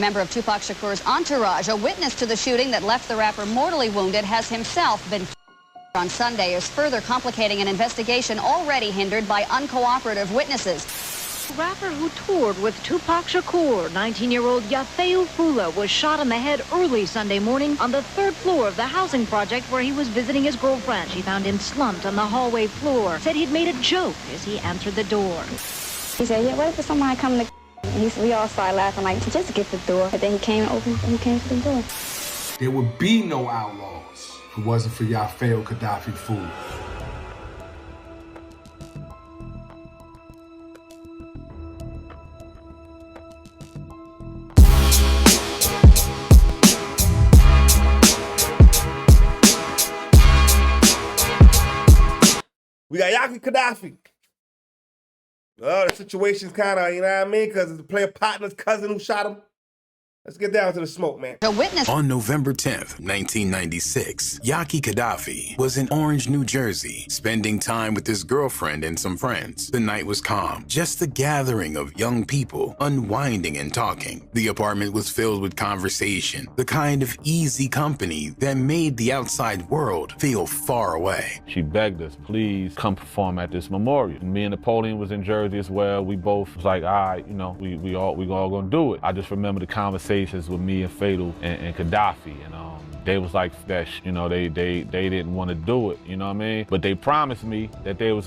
Member of Tupac Shakur's entourage, a witness to the shooting that left the rapper mortally wounded, has himself been on Sunday, is further complicating an investigation already hindered by uncooperative witnesses. The rapper who toured with Tupac Shakur, 19-year-old Yafeu Fula, was shot in the head early Sunday morning on the 3rd floor of the housing project where he was visiting his girlfriend. She found him slumped on the hallway floor, said he'd made a joke as he answered the door. He said, yeah, wait for somebody coming to... We all started laughing like, just get the door. But then he came to the door. There would be no Outlaws if it wasn't for Yaki Kadafi Fula. We got Yaki Kadafi. Well, the situation's kind of, you know what I mean? Because the player partner's cousin who shot him. Let's get down to the smoke, man. A witness. On November 10th, 1996, Yaki Kadafi was in Orange, New Jersey, spending time with his girlfriend and some friends. The night was calm, just a gathering of young people, unwinding and talking. The apartment was filled with conversation, the kind of easy company that made the outside world feel far away. She begged us, please come perform at this memorial. And me and Napoleon was in Jersey as well. We both was like, all right, you know, we all gonna do it. I just remember the conversation with me and Fatal and Kadafi, and they was like that, you know, they didn't want to do it, you know what I mean? But they promised me that they was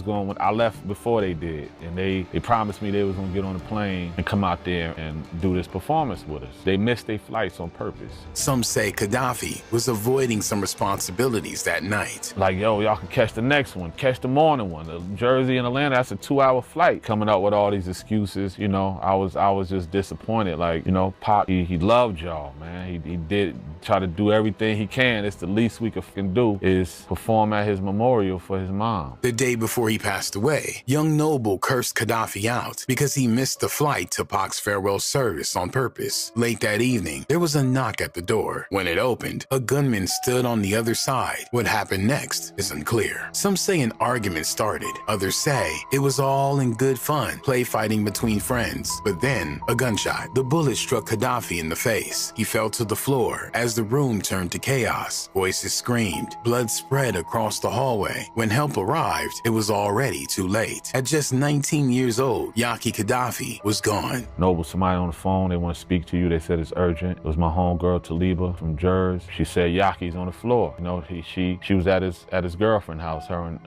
going. I left before they did, and they promised me they was gonna get on a plane and come out there and do this performance with us. They missed their flights on purpose. Some say Kadafi was avoiding some responsibilities that night. Like, yo, y'all can catch the next one, catch the morning one. Jersey and Atlanta, that's a 2-hour flight. Coming up with all these excuses, you know, I was just disappointed. Like, you know, Pop, he loved y'all, man. He did try to do everything he can. It's the least we can do is perform at his memorial for his mom. The day before he passed away, young Noble cursed Kadafi out because he missed the flight to Pac's farewell service on purpose. Late that evening, there was a knock at the door. When it opened, a gunman stood on the other side. What happened next is unclear. Some say an argument started. Others say it was all in good fun, play fighting between friends. But then, a gunshot. The bullet struck Kadafi in the face. He fell to the floor as the room turned to chaos. Voices screamed. Blood spread across the hallway. When help arrived, it was already too late. At just 19 years old, Yaki Kadafi was gone. Noble, somebody on the phone, they want to speak to you. They said it's urgent. It was my homegirl, Taliba from Jersey. She said Yaki's on the floor. You know, she was at his girlfriend's house. Her and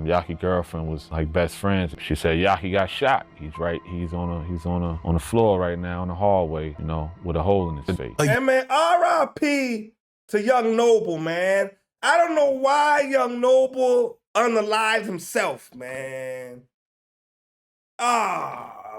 Yaki girlfriend was like best friends. She said Yaki got shot. He's on the floor right now in the hallway, you know, with a hole in his face. And man, R.I.P. to young Noble, man. I don't know why young Noble unalived himself, man.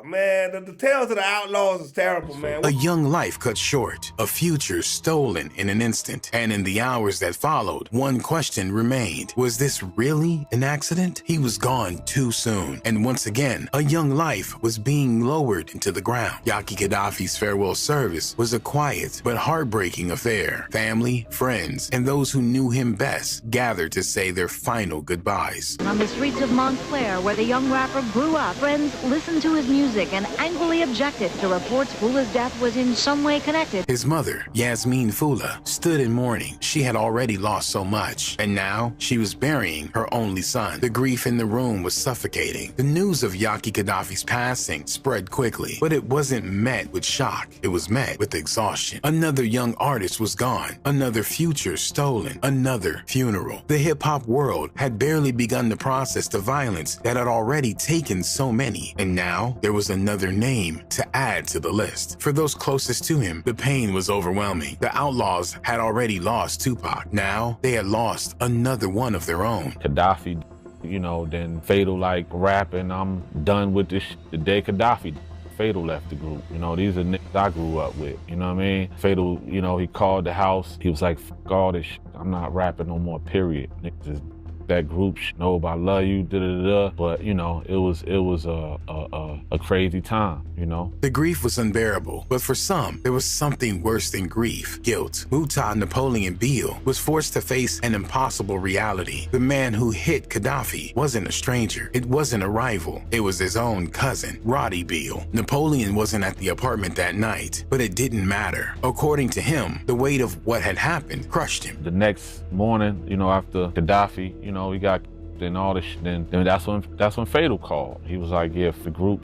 Man, the tales of the Outlaws is terrible, man. A young life cut short, a future stolen in an instant. And in the hours that followed, one question remained. Was this really an accident? He was gone too soon. And once again, a young life was being lowered into the ground. Yaki Kadafi's farewell service was a quiet but heartbreaking affair. Family, friends, and those who knew him best gathered to say their final goodbyes. On the streets of Montclair, where the young rapper grew up, friends listened to his music and angrily objected to reports Fula's death was in some way connected. His mother, Yasmin Fula, stood in mourning. She had already lost so much, and now she was burying her only son. The grief in the room was suffocating. The news of Yaki Kadafi's passing spread quickly, but it wasn't met with shock. It was met with exhaustion. Another young artist was gone, another future stolen, another funeral. The hip-hop world had barely begun to process the violence that had already taken so many, and now there was another name to add to the list. For those closest to him, the pain was overwhelming. The Outlaws had already lost Tupac. Now they had lost another one of their own. Kadafi, you know, then Fatal like rapping, I'm done with this the day Kadafi. Fatal left the group. You know, these are niggas I grew up with, you know what I mean? Fatal, you know, he called the house. He was like, fuck all this shit. I'm not rapping no more, period. Niggas is that group, know I love you, da-da-da. But, you know, it was a crazy time, you know? The grief was unbearable, but for some, there was something worse than grief, guilt. Muta Napoleon Beale was forced to face an impossible reality. The man who hit Gaddafi wasn't a stranger. It wasn't a rival. It was his own cousin, Roddy Beale. Napoleon wasn't at the apartment that night, but it didn't matter. According to him, the weight of what had happened crushed him. The next morning, you know, after Gaddafi, you know, we got and all this, then that's when Fatal called. He was like, yeah, for the group,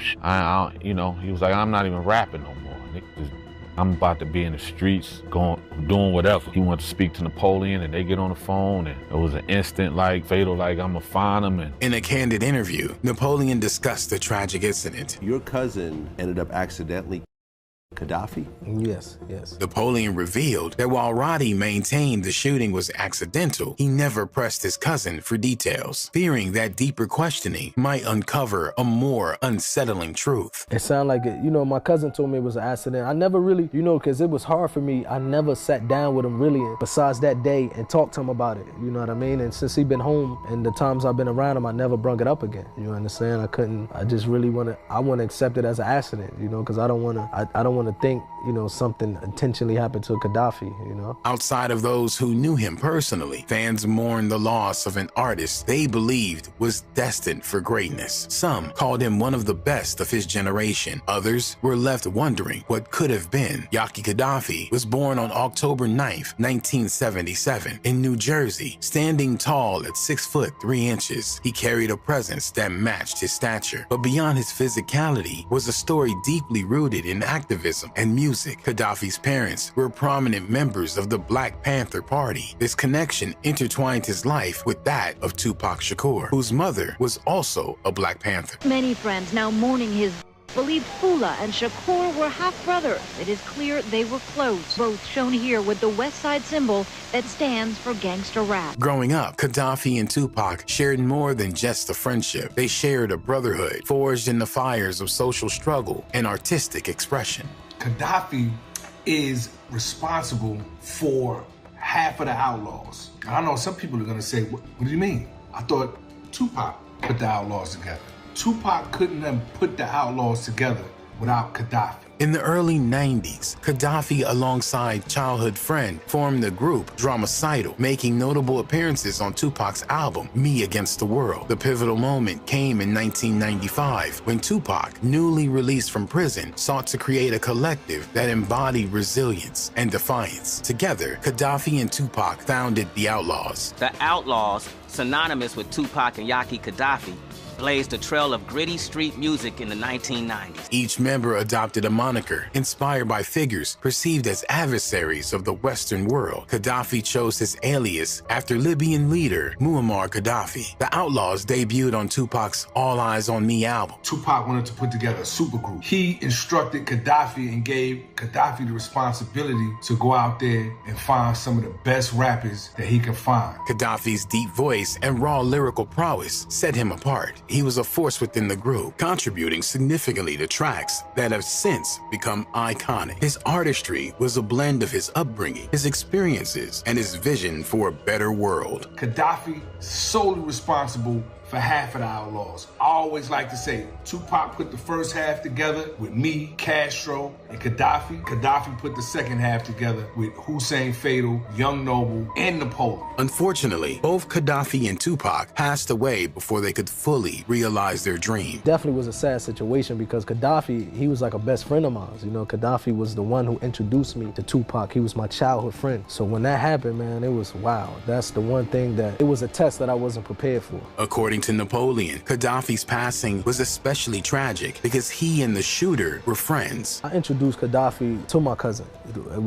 you know, he was like, I'm not even rapping no more. I'm about to be in the streets, doing whatever. He wanted to speak to Napoleon, and they get on the phone, and it was an instant, like, Fatal, like, I'm gonna find him. And in a candid interview, Napoleon discussed the tragic incident. Your cousin ended up accidentally Gaddafi? Yes, yes. Napoleon revealed that while Roddy maintained the shooting was accidental, he never pressed his cousin for details, fearing that deeper questioning might uncover a more unsettling truth. It sounded like it, you know, my cousin told me it was an accident. I never really, you know, because it was hard for me, I never sat down with him really, besides that day, and talked to him about it, you know what I mean? And since he been home, and the times I've been around him, I never brung it up again, you understand? I just really want to accept it as an accident, you know, because I don't want to think, you know, something intentionally happened to Gaddafi, you know? Outside of those who knew him personally, fans mourned the loss of an artist they believed was destined for greatness. Some called him one of the best of his generation. Others were left wondering what could have been. Yaki Kadafi was born on October 9th, 1977 in New Jersey. Standing tall at 6 foot 3 inches, he carried a presence that matched his stature. But beyond his physicality was a story deeply rooted in activism and music. Gaddafi's parents were prominent members of the Black Panther Party. This connection intertwined his life with that of Tupac Shakur, whose mother was also a Black Panther. Many friends now mourning his believed Fula and Shakur were half-brothers. It is clear they were close, both shown here with the West Side symbol that stands for gangster rap. Growing up, Gaddafi and Tupac shared more than just a friendship. They shared a brotherhood forged in the fires of social struggle and artistic expression. Kadafi is responsible for half of the Outlaws. And I know some people are gonna say, what do you mean? I thought Tupac put the Outlaws together. Tupac couldn't have put the Outlaws together without Kadafi. In the early 90s, Kadafi, alongside childhood friend, formed the group Dramacidal, making notable appearances on Tupac's album, Me Against the World. The pivotal moment came in 1995, when Tupac, newly released from prison, sought to create a collective that embodied resilience and defiance. Together, Kadafi and Tupac founded the Outlaws. The Outlaws, synonymous with Tupac and Yaki Kadafi, blazed a trail of gritty street music in the 1990s. Each member adopted a moniker inspired by figures perceived as adversaries of the Western world. Kadafi chose his alias after Libyan leader Muammar Gaddafi. The Outlaws debuted on Tupac's All Eyes on Me album. Tupac wanted to put together a supergroup. He instructed Gaddafi and gave Gaddafi the responsibility to go out there and find some of the best rappers that he could find. Gaddafi's deep voice and raw lyrical prowess set him apart. He was a force within the group, contributing significantly to tracks that have since become iconic. His artistry was a blend of his upbringing, his experiences, and his vision for a better world. Gaddafi solely responsible for half of the Outlaws. I always like to say, Tupac put the first half together with me, Castro, and Gaddafi. Gaddafi put the second half together with Hussein Fatal, Young Noble, and Napoleon. Unfortunately, both Gaddafi and Tupac passed away before they could fully realize their dream. Definitely was a sad situation because Gaddafi, he was like a best friend of mine. You know, Gaddafi was the one who introduced me to Tupac. He was my childhood friend. So when that happened, man, it was wow. That's the one thing that, it was a test that I wasn't prepared for. According to Napoleon, Gaddafi's passing was especially tragic because he and the shooter were friends. I introduced Gaddafi to my cousin.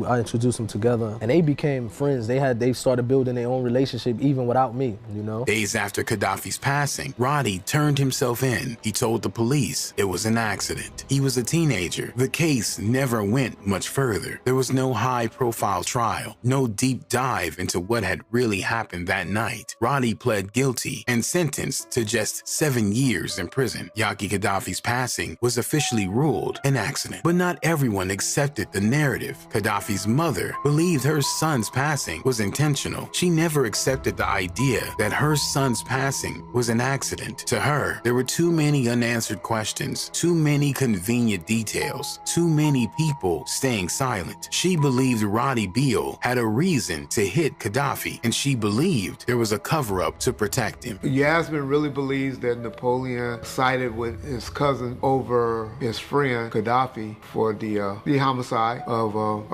I introduced them together and they became friends. They started building their own relationship even without me, you know? Days after Gaddafi's passing, Roddy turned himself in. He told the police it was an accident. He was a teenager. The case never went much further. There was no high-profile trial, no deep dive into what had really happened that night. Roddy pled guilty and sentenced to just 7 years in prison. Yaki Kadafi's passing was officially ruled an accident, but not everyone accepted the narrative Gaddafi's mother believed her son's passing was intentional. She never accepted the idea that her son's passing was an accident. To her, there were too many unanswered questions, too many convenient details, too many people staying silent. She believed Roddy Beal had a reason to hit Gaddafi, and she believed there was a cover-up to protect him. Yasmin really believes that Napoleon sided with his cousin over his friend Gaddafi for the homicide of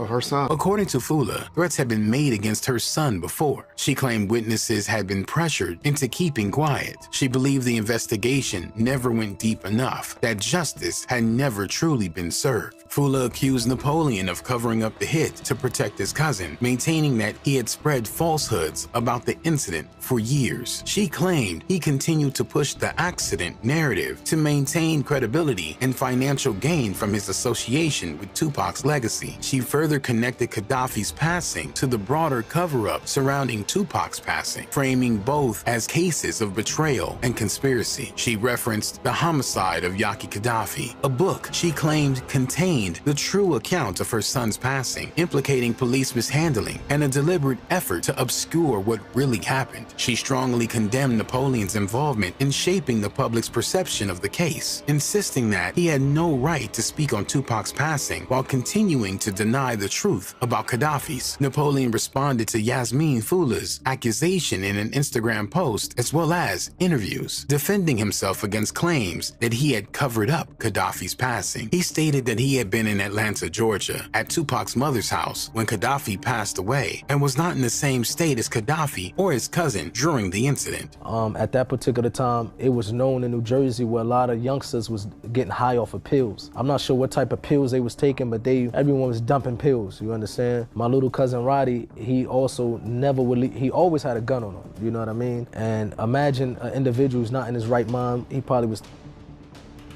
her son. According to Fula, threats had been made against her son before. She claimed witnesses had been pressured into keeping quiet. She believed the investigation never went deep enough, that justice had never truly been served. Fula accused Napoleon of covering up the hit to protect his cousin, maintaining that he had spread falsehoods about the incident for years. She claimed he continued to push the accident narrative to maintain credibility and financial gain from his association with Tupac's legacy. She further connected Gaddafi's passing to the broader cover-up surrounding Tupac's passing, framing both as cases of betrayal and conspiracy. She referenced The Homicide of Yaki Kadafi, a book she claimed contained the true account of her son's passing, implicating police mishandling and a deliberate effort to obscure what really happened. She strongly condemned Napoleon's involvement in shaping the public's perception of the case, insisting that he had no right to speak on Tupac's passing while continuing to deny the truth about Gaddafi's. Napoleon responded to Yasmin Fula's accusation in an Instagram post as well as interviews, defending himself against claims that he had covered up Gaddafi's passing. He stated that he had been in Atlanta, Georgia, at Tupac's mother's house when Gaddafi passed away and was not in the same state as Gaddafi or his cousin during the incident. At that particular time, it was known in New Jersey where a lot of youngsters was getting high off of pills. I'm not sure what type of pills they was taking, but everyone was dumping pills, you understand? My little cousin Roddy, he also never would leave, he always had a gun on him, you know what I mean? And imagine an individual who's not in his right mind, he probably was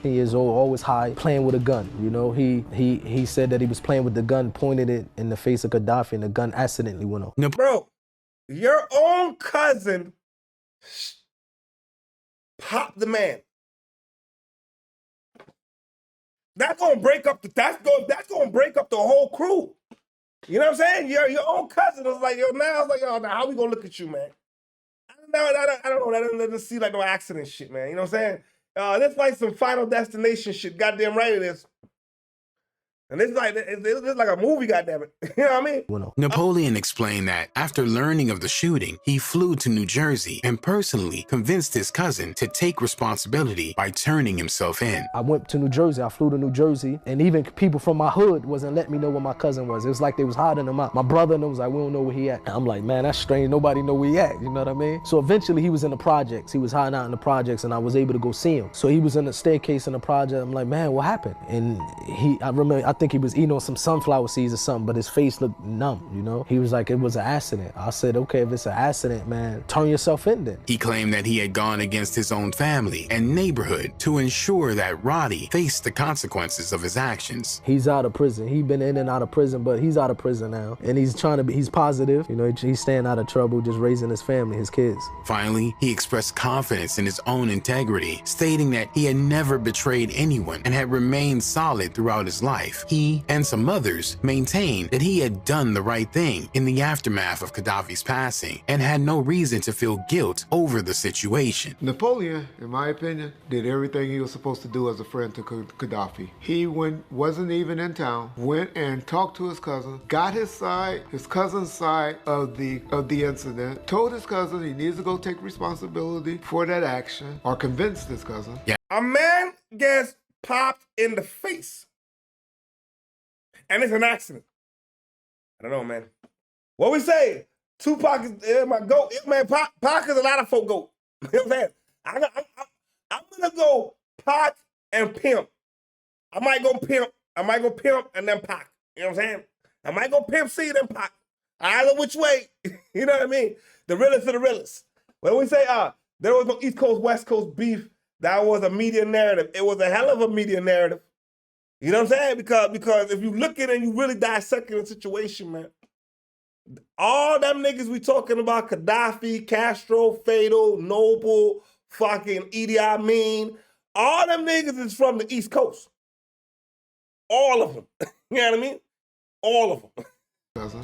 10 years old, always high, playing with a gun, you know? He said that he was playing with the gun, pointed it in the face of Gaddafi, and the gun accidentally went off. Bro, your own cousin popped the man. That's gonna break up that's gonna break up the whole crew. You know what I'm saying? Your own cousin was like, yo, now I was like, yo, now how we gonna look at you, man? I don't know. That doesn't seem like no accident shit, man. You know what I'm saying? This like some Final Destination shit. Goddamn right it is. And it's like a movie, goddammit. You know what I mean? Napoleon explained that after learning of the shooting, he flew to New Jersey and personally convinced his cousin to take responsibility by turning himself in. I went to New Jersey, I flew to New Jersey, and even people from my hood wasn't letting me know where my cousin was. It was like they was hiding him out. My brother was like, we don't know where he at. And I'm like, man, that's strange, nobody know where he at, you know what I mean? So eventually he was in the projects, he was hiding out in the projects, and I was able to go see him. So he was in the staircase in the project, I'm like, man, what happened? And I think he was eating on some sunflower seeds or something, but his face looked numb, you know? He was like, it was an accident. I said, okay, if it's an accident, man, turn yourself in then. He claimed that he had gone against his own family and neighborhood to ensure that Roddy faced the consequences of his actions. He's out of prison. He's been in and out of prison, but he's out of prison now. And he's positive, you know, he's staying out of trouble, just raising his family, his kids. Finally, he expressed confidence in his own integrity, stating that he had never betrayed anyone and had remained solid throughout his life. He and some others maintained that he had done the right thing in the aftermath of Gaddafi's passing and had no reason to feel guilt over the situation. Napoleon, in my opinion, did everything he was supposed to do as a friend to Gaddafi. He wasn't even in town, went and talked to his cousin, got his cousin's side of the incident, told his cousin he needs to go take responsibility for that action, or convinced his cousin. Yeah. A man gets popped in the face. And it's an accident. I don't know, man. What we say? Tupac is my GOAT. Man, Pac is a lot of folk GOAT. You know what I'm saying? I'm gonna go Pac and Pimp. I might go Pimp and then Pac. You know what I'm saying? I might go Pimp C then Pac. Either which way. You know what I mean? The realest of the realest. When we say there was no East Coast, West Coast beef, that was a media narrative. It was a hell of a media narrative. You know what I'm saying? Because if you look at it and you really dissect the situation, man, all them niggas we talking about, Gaddafi, Castro, Fatal, Noble, fucking Idi Amin, all them niggas is from the East Coast. All of them. You know what I mean? All of them.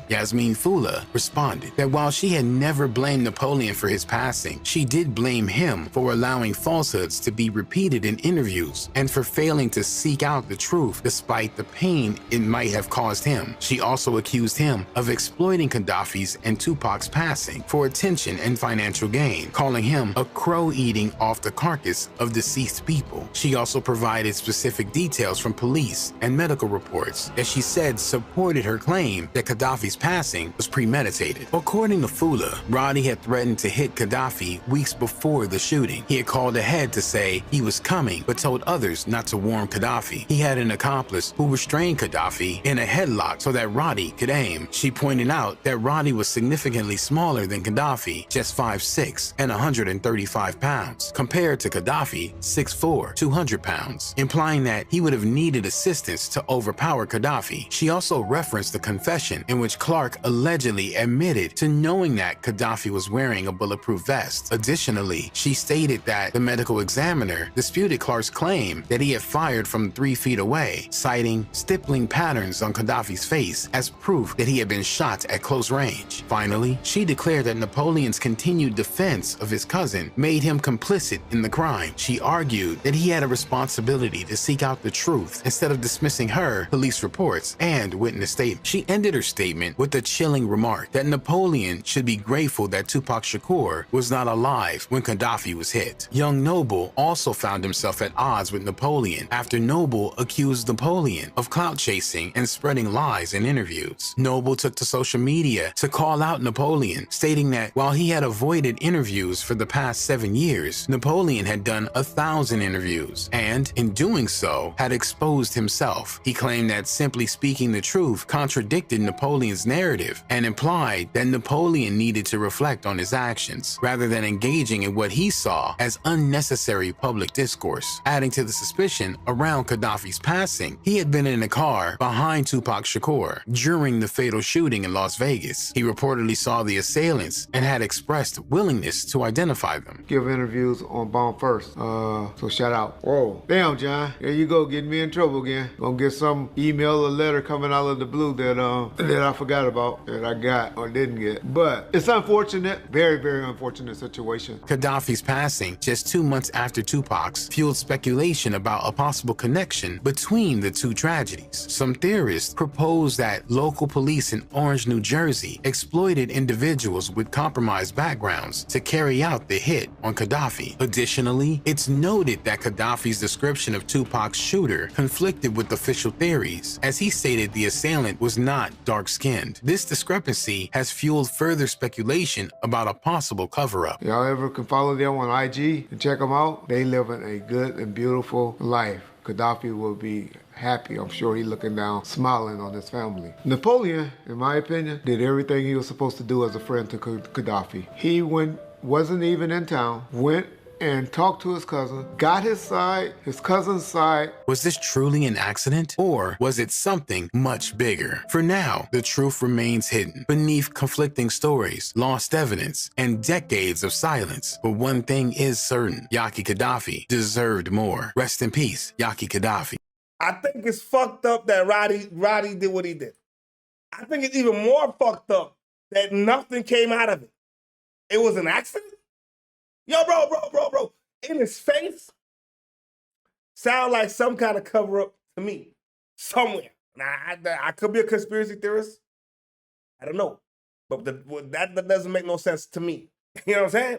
Yasmin Fula responded that while she had never blamed Napoleon for his passing, she did blame him for allowing falsehoods to be repeated in interviews and for failing to seek out the truth despite the pain it might have caused him. She also accused him of exploiting Gaddafi's and Tupac's passing for attention and financial gain, calling him a crow eating off the carcass of deceased people. She also provided specific details from police and medical reports that she said supported her claim that Gaddafi's passing was premeditated. According to Fula, Roddy had threatened to hit Kadafi weeks before the shooting. He had called ahead to say he was coming, but told others not to warn Kadafi. He had an accomplice who restrained Kadafi in a headlock so that Roddy could aim. She pointed out that Roddy was significantly smaller than Kadafi, just 5'6" and 135 pounds, compared to Kadafi, 6'4", 200 pounds, implying that he would have needed assistance to overpower Kadafi. She also referenced the confession in which Clark allegedly admitted to knowing that Kadafi was wearing a bulletproof vest. Additionally, she stated that the medical examiner disputed Clark's claim that he had fired from 3 feet away, citing stippling patterns on Kadafi's face as proof that he had been shot at close range. Finally, she declared that Napoleon's continued defense of his cousin made him complicit in the crime. She argued that he had a responsibility to seek out the truth instead of dismissing her police reports and witness statements. She ended her statement with a chilling remark that Napoleon should be grateful that Tupac Shakur was not alive when Kadafi was hit. Young Noble also found himself at odds with Napoleon after Noble accused Napoleon of clout chasing and spreading lies in interviews. Noble took to social media to call out Napoleon, stating that while he had avoided interviews for the past 7 years, Napoleon had done 1,000 interviews and, in doing so, had exposed himself. He claimed that simply speaking the truth contradicted Napoleon's narrative and implied that Napoleon needed to reflect on his actions rather than engaging in what he saw as unnecessary public discourse. Adding to the suspicion around Gaddafi's passing, he had been in a car behind Tupac Shakur during the fatal shooting in Las Vegas. He reportedly saw the assailants and had expressed willingness to identify them. Give interviews on Bomb First, so shout out. Whoa, damn John, there you go, getting me in trouble again. Gonna get some email or letter coming out of the blue that I forgot about, that I got or didn't get. But it's unfortunate, very, very unfortunate situation. Gaddafi's passing just 2 months after Tupac's fueled speculation about a possible connection between the two tragedies. Some theorists propose that local police in Orange, New Jersey exploited individuals with compromised backgrounds to carry out the hit on Kadafi. Additionally, it's noted that Gaddafi's description of Tupac's shooter conflicted with official theories, as he stated the assailant was not dark-skinned. This discrepancy has fueled further speculation about a possible cover-up. Y'all ever can follow them on IG and check them out? They live in a good and beautiful life. Gaddafi will be happy. I'm sure he's looking down, smiling on his family. Napoleon, in my opinion, did everything he was supposed to do as a friend to Gaddafi. He wasn't even in town, went and talked to his cousin, got his cousin's side. Was this truly an accident, or was it something much bigger? For now, the truth remains hidden beneath conflicting stories, lost evidence, and decades of silence. But one thing is certain: Yaki Kadafi deserved more. Rest in peace, Yaki Kadafi. I think it's fucked up that Roddy did what he did. I think it's even more fucked up that nothing came out of it. It was an accident? Yo, bro, in his face, sound like some kind of cover-up to me, somewhere. Now, I could be a conspiracy theorist. I don't know. But that doesn't make no sense to me. You know what I'm saying?